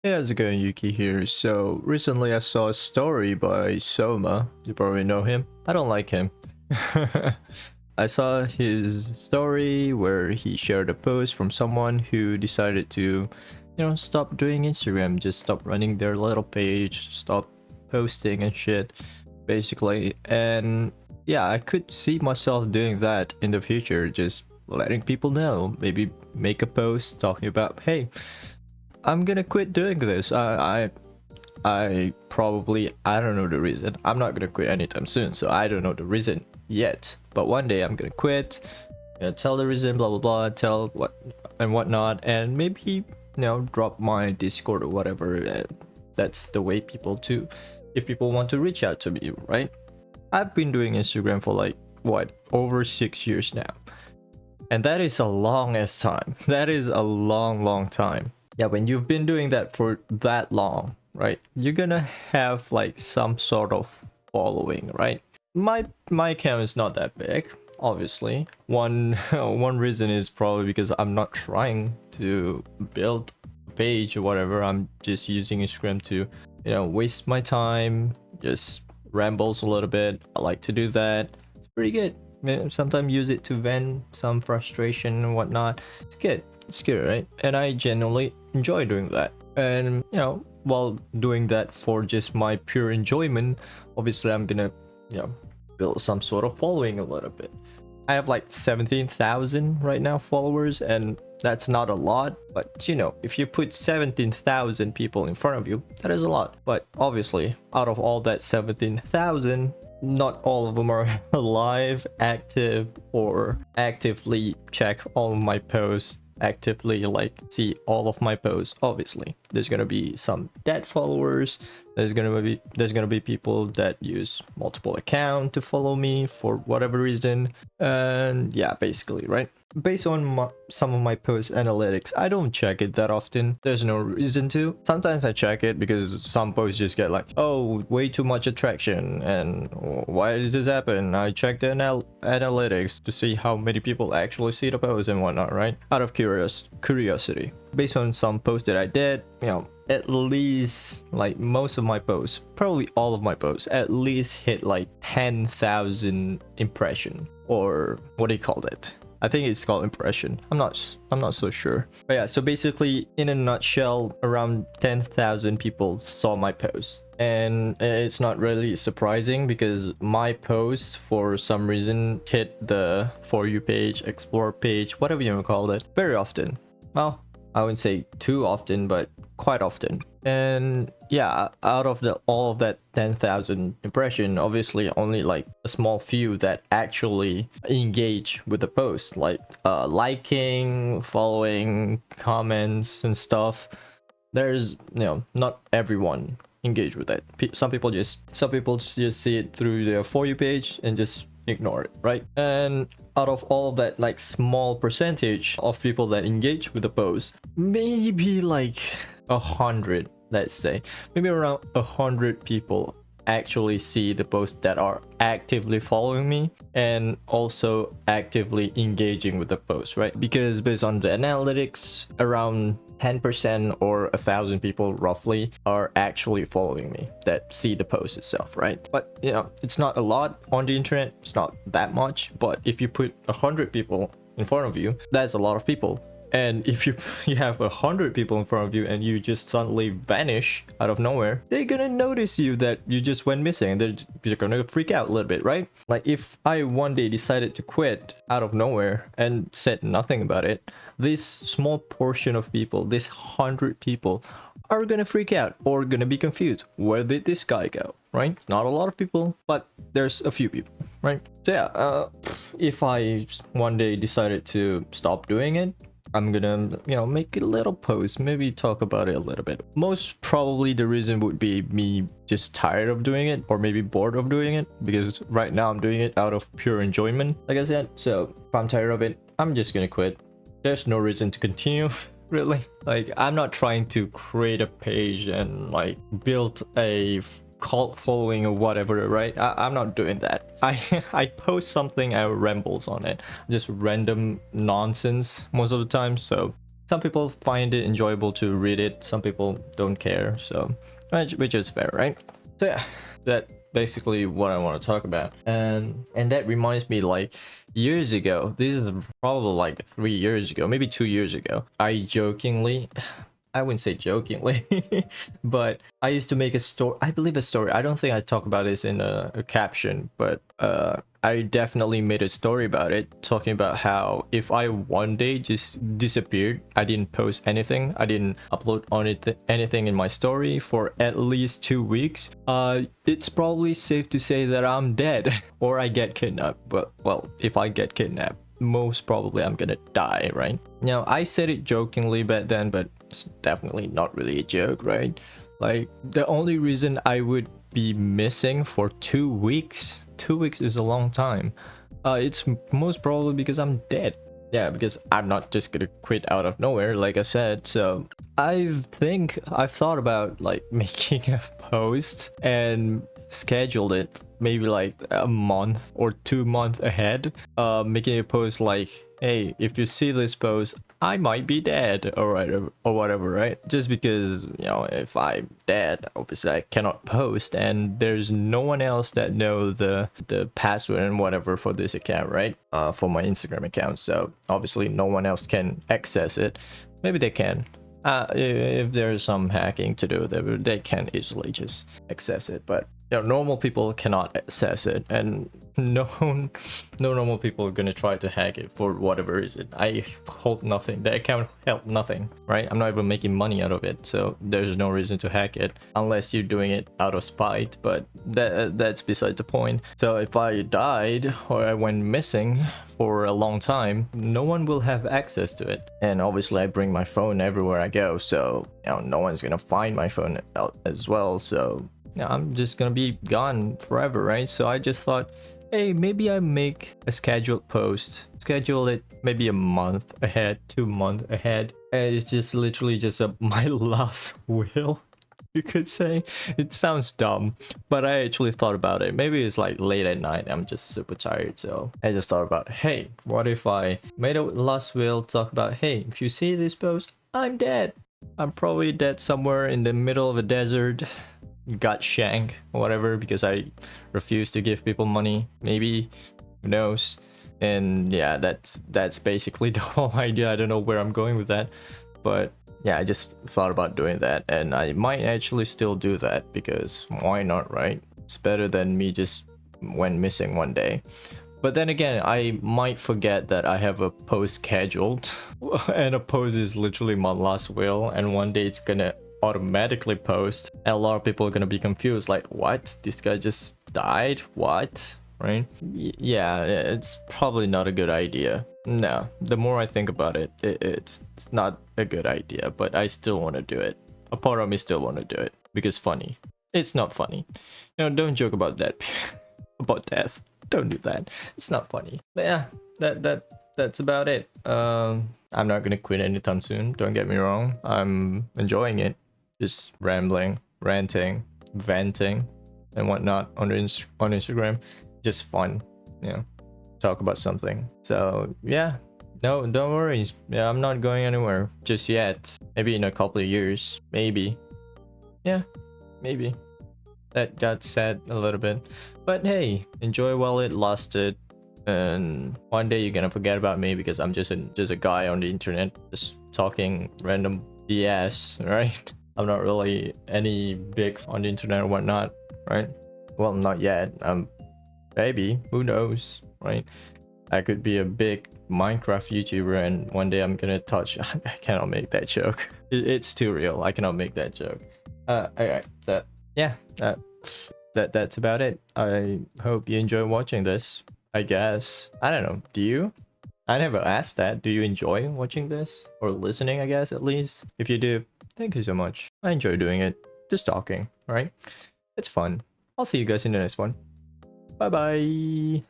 Hey, how's it going? Yuki here. So, recently I saw a story by Soma. You probably know him. I don't like him. I saw his story where he shared a post from someone who decided to, stop doing Instagram, just stop running their little page, stop posting and shit, basically. And yeah, I could see myself doing that in the future, just letting people know, maybe make a post talking about, hey, I'm gonna quit doing this. I probably, I don't know the reason. I'm not gonna quit anytime soon, so I don't know the reason yet. But one day I'm gonna quit. Tell the reason, blah blah blah. Tell what and whatnot, and maybe drop my Discord or whatever. That's the way people do. If people want to reach out to me, right? I've been doing Instagram for like what, over 6 years now, and that is a long ass time. That is a long time. Yeah, when you've been doing that for that long, right, you're gonna have like some sort of following, right? My account is not that big, obviously. One reason is probably because I'm not trying to build a page or whatever. I'm just using Instagram to waste my time, just rambles a little bit. I like to do that. It's pretty good. Sometimes use it to vent some frustration and whatnot. It's good, right? And I genuinely enjoy doing that. And while doing that for just my pure enjoyment, obviously I'm gonna build some sort of following a little bit. I have like 17,000 right now followers, and that's not a lot, but if you put 17,000 people in front of you, that is a lot. But obviously, out of all that 17,000, not all of them are alive, active, or actively check all of my posts, actively like see all of my posts. Obviously there's gonna be some dead followers. There's gonna be people that use multiple accounts to follow me for whatever reason. And yeah, basically, right, based on some of my post analytics, I don't check it that often. There's no reason to. Sometimes I check it because some posts just get like, oh, way too much attraction, and why does this happen? I check the analytics to see how many people actually see the post and whatnot, right? Out of curiosity, based on some posts that I did, at least like most of my posts, probably all of my posts, at least hit like 10,000 impression, or what do you call it? I think it's called impression. I'm not so sure. But yeah, so basically in a nutshell, around 10,000 people saw my post. And it's not really surprising because my post for some reason hit the For You page, Explore page, whatever you want to call it, very often. Well, I wouldn't say too often, but quite often. And yeah, out of all of that 10,000 impression, obviously only like a small few that actually engage with the post, like liking, following, comments and stuff. There's not everyone engage with that. Some people just see it through their For You page and just ignore it, right? And out of all that like small percentage of people that engage with the post, maybe like 100, let's say, maybe around 100 people actually see the posts that are actively following me and also actively engaging with the post, right? Because based on the analytics, around 10% or 1,000 people roughly are actually following me that see the post itself, right? But it's not a lot on the internet. It's not that much, but if you put 100 people in front of you, that's a lot of people. And if you have 100 people in front of you and you just suddenly vanish out of nowhere, they're gonna notice you that you just went missing. They're gonna freak out a little bit, right? Like if I one day decided to quit out of nowhere and said nothing about it, this small portion of people, this 100 people, are gonna freak out or gonna be confused. Where did this guy go, right? Not a lot of people, but there's a few people, right? So yeah, if I one day decided to stop doing it, I'm gonna, make a little post, maybe talk about it a little bit. Most probably the reason would be me just tired of doing it, or maybe bored of doing it, because right now I'm doing it out of pure enjoyment, like I said. So if I'm tired of it, I'm just gonna quit. There's no reason to continue, really. Like, I'm not trying to create a page and like build a cult following or whatever, right? I'm not doing that. I post something, I rambles on it, just random nonsense most of the time. So some people find it enjoyable to read it, some people don't care, so which is fair, right? So yeah, that basically what I want to talk about. And that reminds me, like, years ago, this is probably like 3 years ago, maybe 2 years ago, I wouldn't say jokingly, but I used to make a story. I believe a story. I don't think I talk about this in a caption, but I definitely made a story about it, talking about how if I one day just disappeared, I didn't post anything, I didn't upload on anything in my story for at least 2 weeks, it's probably safe to say that I'm dead or I get kidnapped. But well, if I get kidnapped, most probably I'm gonna die, right? Now, I said it jokingly back then, but it's definitely not really a joke, right? Like, the only reason I would be missing for 2 weeks, 2 weeks is a long time, it's most probably because I'm dead. Yeah, because I'm not just gonna quit out of nowhere, like I said. So I've thought about like making a post and scheduled it maybe like a month or 2 months ahead, making a post like, hey, if you see this post, I might be dead, or whatever, right? Just because, you know, if I'm dead, obviously I cannot post, and there's no one else that know the password and whatever for this account, right? For my Instagram account, so obviously no one else can access it. Maybe they can. If there's some hacking to do, they can easily just access it, but you know, normal people cannot access it, and no normal people are gonna try to hack it for whatever reason. I hold nothing. The account held nothing, right? I'm not even making money out of it, so there's no reason to hack it unless you're doing it out of spite. But that's beside the point. So if I died or I went missing for a long time, no one will have access to it. And obviously I bring my phone everywhere I go, so you know, no one's gonna find my phone out as well. So yeah, I'm just gonna be gone forever, right? So I just thought, hey, maybe I make a scheduled post, schedule it maybe a month ahead, 2 months ahead, and it's just literally just my last will, you could say. It sounds dumb, but I actually thought about it. Maybe it's like late at night, I'm just super tired, so I just thought about, hey, what if I made a last will, talk about, hey, if you see this post, I'm dead. I'm probably dead somewhere in the middle of a desert, got shanked or whatever, because I refuse to give people money, maybe, who knows. And yeah, that's basically the whole idea. I don't know where I'm going with that, but yeah, I just thought about doing that, and I might actually still do that, because why not, right? It's better than me just went missing one day. But then again, I might forget that I have a post scheduled and a post is literally my last will, and one day it's gonna automatically post, and a lot of people are gonna be confused, like, what, this guy just died, what, right? Yeah, it's probably not a good idea. No, the more I think about it, it's not a good idea, but I still want to do it. A part of me still want to do it because funny. It's not funny, you know. Don't joke about that. About death, don't do that. It's not funny. But yeah, that's about it. I'm not gonna quit anytime soon, don't get me wrong. I'm enjoying it, just rambling, ranting, venting and whatnot on Instagram. Just fun, you know, talk about something. So yeah, no, don't worry. Yeah, I'm not going anywhere just yet. Maybe in a couple of years, maybe. Yeah, maybe. That got sad a little bit, but hey, enjoy while it lasted. And one day you're gonna forget about me, because I'm just a guy on the internet just talking random BS, right? I'm not really any big on the internet or whatnot, right? Well, not yet. Maybe, who knows, right? I could be a big Minecraft YouTuber, and one day I'm gonna touch. I cannot make that joke. It's too real. I cannot make that joke. Alright, so yeah, that's about it. I hope you enjoy watching this. I guess, I don't know, do you? I never asked that. Do you enjoy watching this, or listening, I guess, at least? If you do, thank you so much. I enjoy doing it, just talking, right? It's fun. I'll see you guys in the next one. Bye bye.